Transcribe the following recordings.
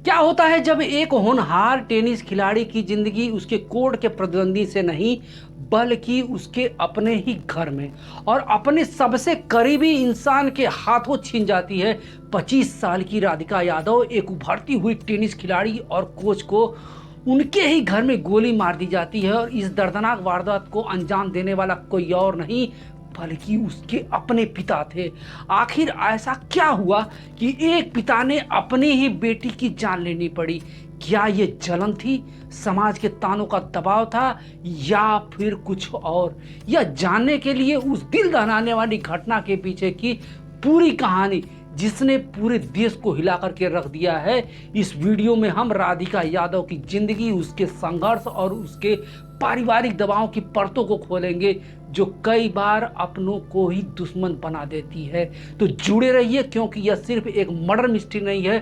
क्या होता है जब एक होनहार टेनिस खिलाड़ी की जिंदगी उसके कोर्ट के प्रतिद्वंदी से नहीं बल्कि उसके अपने ही घर में और अपने सबसे करीबी इंसान के हाथों छिन जाती है। 25 साल की राधिका यादव एक उभरती हुई टेनिस खिलाड़ी और कोच को उनके ही घर में गोली मार दी जाती है और इस दर्दनाक वारदात को अंजाम देने वाला कोई और नहीं बल्कि उसके अपने पिता थे। आखिर ऐसा क्या हुआ कि एक पिता ने अपनी ही बेटी की जान लेनी पड़ी? क्या ये जलन थी, समाज के तानों का दबाव था या फिर कुछ और? यह जानने के लिए उस दिल दहलाने वाली घटना के पीछे की पूरी कहानी जिसने पूरे देश को हिला करके रख दिया है, इस वीडियो में हम राधिका यादव की जिंदगी, उसके संघर्ष और उसके पारिवारिक दबाव की परतों को खोलेंगे जो कई बार अपनों को ही दुश्मन बना देती है। तो जुड़े रहिए क्योंकि यह सिर्फ एक मर्डर मिस्ट्री नहीं है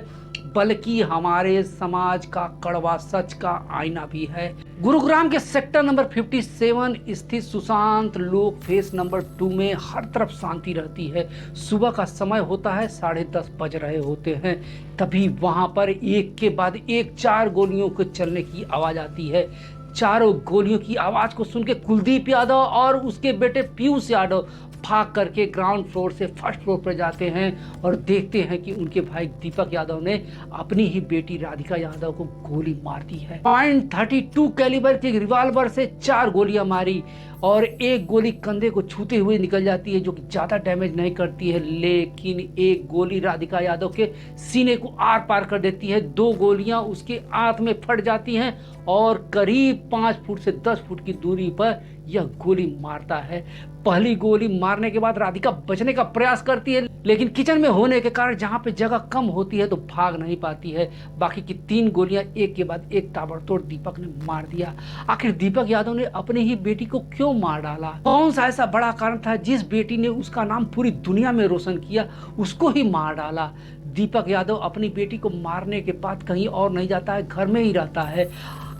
बल्कि हमारे समाज का कड़वा सच का आईना भी है। गुरुग्राम के सेक्टर नंबर 57 स्थित सुशांत लोक फेस नंबर 2 में हर तरफ शांति रहती है। सुबह का समय होता है, 10:30 बज रहे होते हैं। तभी वहां पर एक के बाद एक 4 गोलियों के चलने की आवाज आती है। चारों गोलियों की आवाज को सुन के कुलदीप यादव और उसके बेटे पीयूष यादव भाग करके ग्राउंड फ्लोर से फर्स्ट फ्लोर पर जाते हैं और देखते हैं कि उनके भाई दीपक यादव ने अपनी ही बेटी राधिका यादव को गोली मार दी है। .32 कैलिबर के रिवॉल्वर से 4 गोलियां मारी और एक गोली कंधे को छूते हुए निकल जाती है जो कि ज्यादा डैमेज नहीं करती है, लेकिन एक गोली राधिका यादव के सीने को आर पार कर देती है। 2 गोलियां उसके आंत में फट जाती हैं और करीब 5 फुट से 10 फुट की दूरी पर यह गोली मारता है। पहली गोली मारने के बाद राधिका बचने का प्रयास करती है, लेकिन किचन में होने के कारण जहां पे जगह कम होती है तो भाग नहीं पाती है। बाकी की 3 गोलियां एक के बाद एक ताबड़तोड़ दीपक ने मार दिया। आखिर दीपक यादव ने अपनी ही बेटी को क्यों मार डाला? कौन सा ऐसा बड़ा कारण था जिस बेटी ने उसका नाम पूरी दुनिया में रोशन किया, उसको ही मार डाला? दीपक यादव अपनी बेटी को मारने के बाद कहीं और नहीं जाता है, घर में ही रहता है।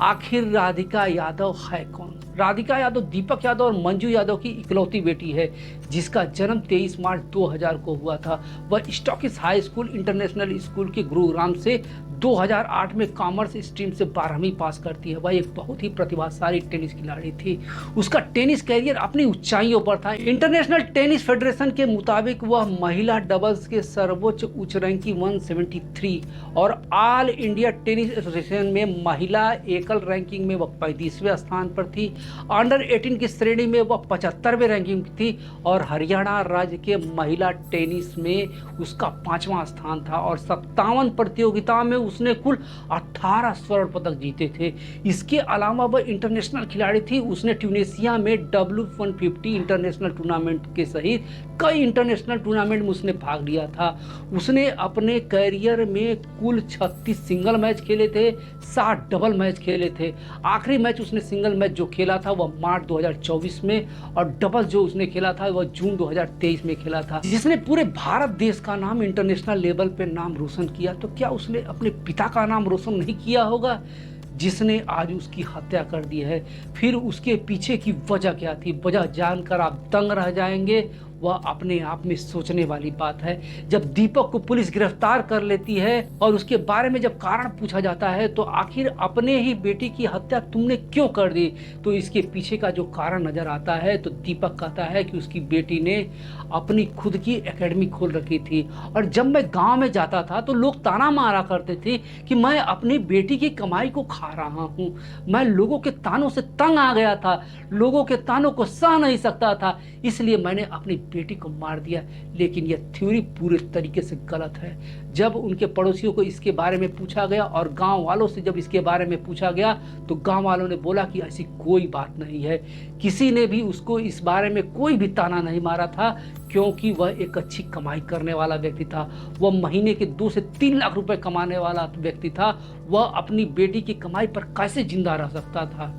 आखिर राधिका यादव है कौन? राधिका यादव दीपक यादव और मंजू यादव की इकलौती बेटी है जिसका जन्म 23 मार्च 2000 को हुआ था। वह stockist high school international school के गुरुग्राम से 2008 में कॉमर्स स्ट्रीम से 12वीं पास करती है। वह एक बहुत ही प्रतिभाशाली टेनिस खिलाड़ी थी। उसका टेनिस कैरियर अपनी ऊंचाइयों पर था। इंटरनेशनल टेनिस फेडरेशन के मुताबिक वह महिला डबल्स के सर्वोच्च उच्च रैंकिंग 173 और ऑल इंडिया टेनिस एसोसिएशन में महिला एकल रैंकिंग में वह 35वें स्थान पर थी। अंडर 18 की श्रेणी में वह 75वें रैंकिंग थी और हरियाणा राज्य के महिला टेनिस में उसका 5वां स्थान था और 57 प्रतियोगिताओं में उसने कुल 18 स्वर्ण पदक जीते थे। इसके अलावा वह इंटरनेशनल खिलाड़ी थी। उसने ट्यूनीशिया में W150 इंटरनेशनल टूर्नामेंट के सहित कई इंटरनेशनल टूर्नामेंट में उसने भाग लिया था। उसने अपने कैरियर में कुल 36 सिंगल मैच खेले थे, 60 डबल मैच खेले थे। आखिरी मैच उसने सिंगल मैच जो खेला था वह मार्च 2024 में और डबल जो उसने खेला था वह जून 2023 में खेला था, जिसने पूरे भारत देश का नाम इंटरनेशनल लेवल पे नाम रोशन किया। तो क्या उसने अपने पिता का नाम रोशन नहीं किया होगा जिसने आज उसकी हत्या कर दी है? फिर उसके पीछे की वजह क्या थी? वजह जानकर आप दंग रह जाएंगे। वह अपने आप में सोचने वाली बात है। जब दीपक को पुलिस गिरफ्तार कर लेती है और उसके बारे में जब कारण पूछा जाता है तो आखिर अपने ही बेटी की हत्या तुमने क्यों कर दी, तो इसके पीछे का जो कारण नजर आता है तो दीपक कहता है कि उसकी बेटी ने अपनी खुद की एकेडमी खोल रखी थी और जब मैं गांव में जाता था तो लोग ताना मारा करते थे कि मैं अपनी बेटी की कमाई को खा रहा हूं। मैं लोगों के तानों से तंग आ गया था, लोगों के तानों को सह नहीं सकता था, इसलिए मैंने अपनी बेटी को मार दिया। लेकिन यह थ्योरी पूरे तरीके से गलत है। जब उनके पड़ोसियों को इसके बारे में पूछा गया और गांव वालों से जब इसके बारे में पूछा गया तो गांव वालों ने बोला कि ऐसी कोई बात नहीं है। किसी ने भी उसको इस बारे में कोई भी ताना नहीं मारा था क्योंकि वह एक अच्छी कमाई करने वाला व्यक्ति था। वह महीने के 2 से 3 लाख रुपए कमाने वाला व्यक्ति था। वह अपनी बेटी की कमाई पर कैसे जिंदा रह सकता था?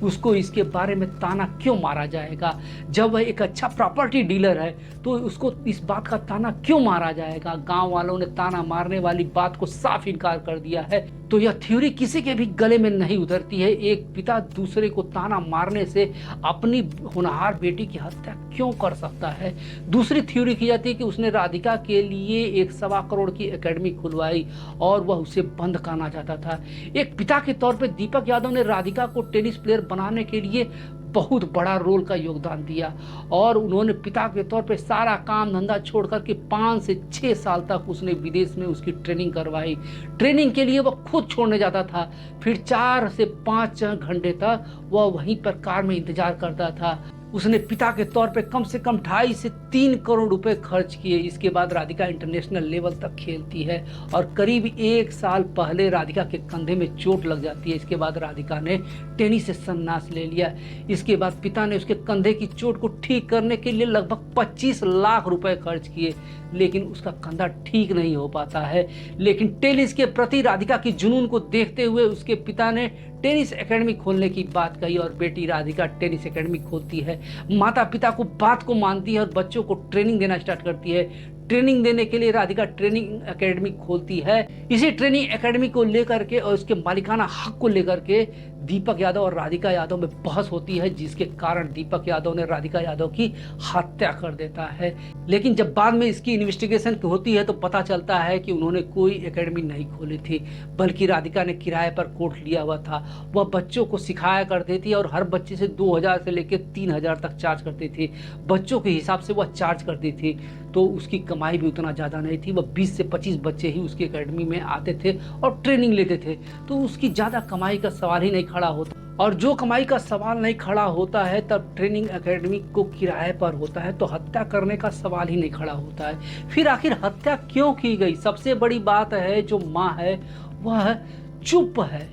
उसको इसके बारे में ताना क्यों मारा जाएगा? जब वह एक अच्छा प्रॉपर्टी डीलर है तो उसको इस बात का ताना क्यों मारा जाएगा? गांव वालों ने ताना मारने वाली बात को साफ इनकार कर दिया है। तो यह थ्योरी किसी के भी गले में नहीं उतरती है। एक पिता दूसरे को ताना मारने से अपनी होनहार बेटी की हत्या क्यों कर सकता है? दूसरी थ्योरी की जाती है कि उसने राधिका के लिए 1.25 करोड़ की एकेडमी खुलवाई और वह उसे बंद करना चाहता था। एक पिता के तौर पर दीपक यादव ने राधिका को टेनिस प्लेयर बनाने के लिए बहुत बड़ा रोल का योगदान दिया और उन्होंने पिता के तौर पे सारा काम धंधा छोड़ करके 5 से 6 साल तक उसने विदेश में उसकी ट्रेनिंग करवाई। ट्रेनिंग के लिए वह खुद छोड़ने जाता था, फिर 4 से 5 घंटे तक वह वहीं पर कार में इंतजार करता था। उसने पिता के तौर पे कम से कम 2.5 से 3 करोड़ रुपए खर्च किए। इसके बाद राधिका इंटरनेशनल लेवल तक खेलती है और करीब 1 साल पहले राधिका के कंधे में चोट लग जाती है। इसके बाद राधिका ने टेनिस से संन्यास ले लिया। इसके बाद पिता ने उसके कंधे की चोट को ठीक करने के लिए लगभग 25 लाख रुपए खर्च किए, लेकिन उसका कंधा ठीक नहीं हो पाता है। लेकिन टेनिस के प्रति राधिका की जुनून को देखते हुए उसके पिता ने टेनिस एकेडमी खोलने की बात कही और बेटी राधिका टेनिस एकेडमी खोलती है। माता पिता को बात को मानती है और बच्चों को ट्रेनिंग देना स्टार्ट करती है। ट्रेनिंग देने के लिए राधिका ट्रेनिंग एकेडमी खोलती है। इसी ट्रेनिंग एकेडमी को लेकर के और उसके मालिकाना हक को लेकर के दीपक यादव और राधिका यादव में बहस होती है, जिसके कारण दीपक यादव ने राधिका यादव की हत्या कर देता है। लेकिन जब बाद में इसकी इन्वेस्टिगेशन होती है तो पता चलता है कि उन्होंने कोई एकेडमी नहीं खोली थी, बल्कि राधिका ने किराए पर कोर्स लिया हुआ था। वह बच्चों को सिखाया करती थी और हर बच्चे से 2000 से लेकर 3000 तक चार्ज करती थी। बच्चों के हिसाब से वह चार्ज करती थी, तो उसकी कमाई भी उतना ज़्यादा नहीं थी। वह 20 से 25 बच्चे ही उसकी एकेडमी में आते थे और ट्रेनिंग लेते थे, तो उसकी ज़्यादा कमाई का सवाल ही नहीं खड़ा होता। और जो कमाई का सवाल नहीं खड़ा होता है तब ट्रेनिंग एकेडमी को किराए पर होता है, तो हत्या करने का सवाल ही नहीं खड़ा होता है। फिर आखिर हत्या क्यों की गई? सबसे बड़ी बात है, जो माँ है वह चुप है,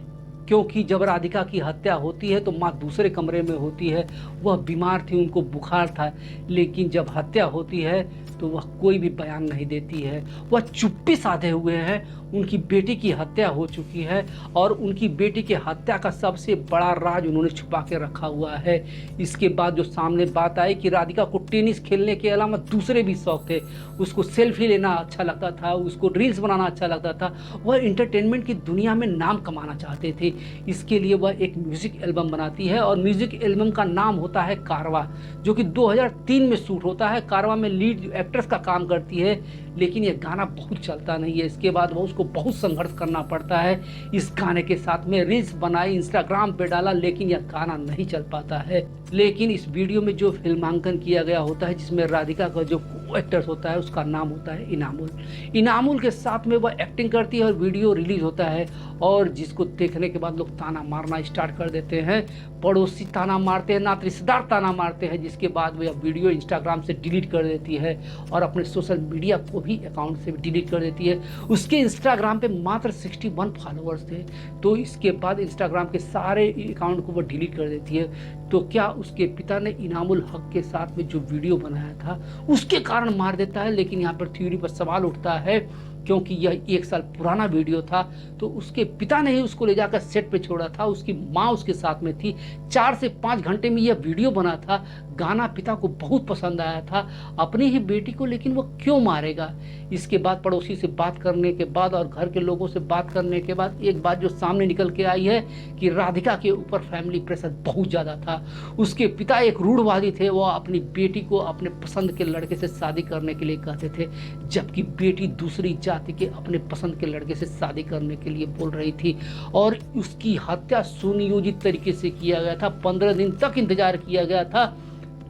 क्योंकि जब राधिका की हत्या होती है तो माँ दूसरे कमरे में होती है। वह बीमार थी, उनको बुखार था, लेकिन जब हत्या होती है तो वह कोई भी बयान नहीं देती है। वह चुप्पी साधे हुए हैं। उनकी बेटी की हत्या हो चुकी है और उनकी बेटी की हत्या का सबसे बड़ा राज उन्होंने छुपा के रखा हुआ है। इसके बाद जो सामने बात आई कि राधिका को टेनिस खेलने के अलावा दूसरे भी शौक थे। उसको सेल्फी लेना अच्छा लगता था, उसको रील्स बनाना अच्छा लगता था। वह इंटरटेनमेंट की दुनिया में नाम कमाना चाहते थे। इसके लिए वह एक म्यूजिक एल्बम बनाती है और म्यूजिक एल्बम का नाम होता है कारवा, जो कि 2003 में शूट होता है। कारवा में लीड एक्ट्रेस का काम करती है, लेकिन यह गाना बहुत चलता नहीं है। इसके बाद वो उसको बहुत संघर्ष करना पड़ता है। इस गाने के साथ में रील्स बनाई, इंस्टाग्राम पे डाला, लेकिन यह गाना नहीं चल पाता है। लेकिन इस वीडियो में जो फिल्मांकन किया गया होता है, जिसमें राधिका का जो एक्टर्स होता है उसका नाम होता है इनामुल। इनामुल के साथ में वह एक्टिंग करती है और वीडियो रिलीज होता है, और जिसको देखने के बाद लोग ताना मारना स्टार्ट कर देते हैं। पड़ोसी ताना मारते हैं, नाते रिश्तेदार ताना मारते हैं, जिसके बाद वह वीडियो इंस्टाग्राम से डिलीट कर देती है और अपने सोशल मीडिया को भी अकाउंट से डिलीट कर देती है। उसके इंस्टाग्राम पे मात्र 61 फॉलोअर्स थे, तो इसके बाद इंस्टाग्राम के सारे अकाउंट को वो डिलीट कर देती है। तो क्या उसके पिता ने इनामुल हक के साथ में जो वीडियो बनाया था उसके कारण मार देता है? लेकिन यहाँ पर थ्योरी पर सवाल उठता है, क्योंकि यह 1 साल पुराना वीडियो था, तो उसके पिता ने ही उसको ले जाकर सेट पे छोड़ा था। उसकी माँ उसके साथ में थी। 4 से 5 घंटे में यह वीडियो बना था। गाना पिता को बहुत पसंद आया था, अपनी ही बेटी को, लेकिन वो क्यों मारेगा? इसके बाद पड़ोसी से बात करने के बाद और घर के लोगों से बात करने के बाद एक बात जो सामने निकल के आई है कि राधिका के ऊपर फैमिली प्रेशर बहुत ज़्यादा था। उसके पिता एक रूढ़वादी थे, वो अपनी बेटी को अपने पसंद के लड़के से शादी करने के लिए कहते थे, जबकि बेटी दूसरी जाति के अपने पसंद के लड़के से शादी करने के लिए बोल रही थी। और उसकी हत्या सुनियोजित तरीके से किया गया था। 15 दिन तक इंतजार किया गया था।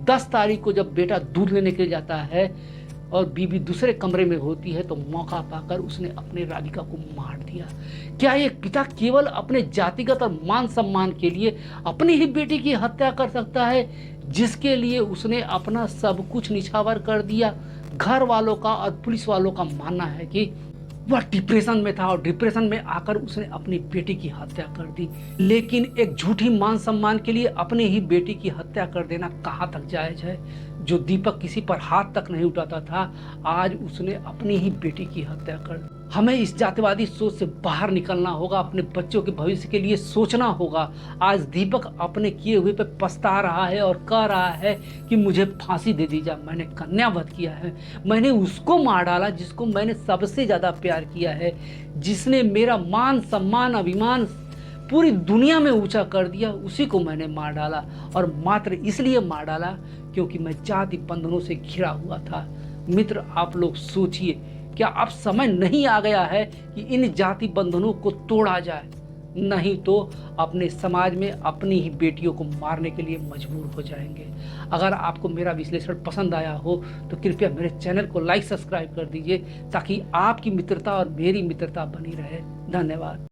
10 तारीख को जब बेटा दूध लेने के लिए जाता है और बीवी दूसरे कमरे में होती है, तो मौका पाकर उसने अपने राधिका को मार दिया। क्या एक पिता केवल अपने जातिगत और मान सम्मान के लिए अपनी ही बेटी की हत्या कर सकता है, जिसके लिए उसने अपना सब कुछ निछावर कर दिया? घर वालों का और पुलिस वालों का मानना है कि वह डिप्रेशन में था और डिप्रेशन में आकर उसने अपनी बेटी की हत्या कर दी। लेकिन एक झूठी मान सम्मान के लिए अपनी ही बेटी की हत्या कर देना कहाँ तक जायज है? जो दीपक किसी पर हाथ तक नहीं उठाता था, आज उसने अपनी ही बेटी की हत्या कर दी। हमें इस जातिवादी सोच से बाहर निकलना होगा, अपने बच्चों के भविष्य के लिए सोचना होगा। आज दीपक अपने किए हुए पे पछता रहा है और कह रहा है कि मुझे फांसी दे दी जाए। मैंने कन्यावध किया है, मैंने उसको मार डाला जिसको मैंने सबसे ज़्यादा प्यार किया है, जिसने मेरा मान सम्मान अभिमान पूरी दुनिया में ऊंचा कर दिया, उसी को मैंने मार डाला। और मात्र इसलिए मार डाला क्योंकि मैं जाति बंधनों से घिरा हुआ था। मित्र, आप लोग सोचिए, क्या अब समय नहीं आ गया है कि इन जाति बंधनों को तोड़ा जाए? नहीं तो अपने समाज में अपनी ही बेटियों को मारने के लिए मजबूर हो जाएंगे। अगर आपको मेरा विश्लेषण पसंद आया हो तो कृपया मेरे चैनल को लाइक सब्सक्राइब कर दीजिए, ताकि आपकी मित्रता और मेरी मित्रता बनी रहे। धन्यवाद।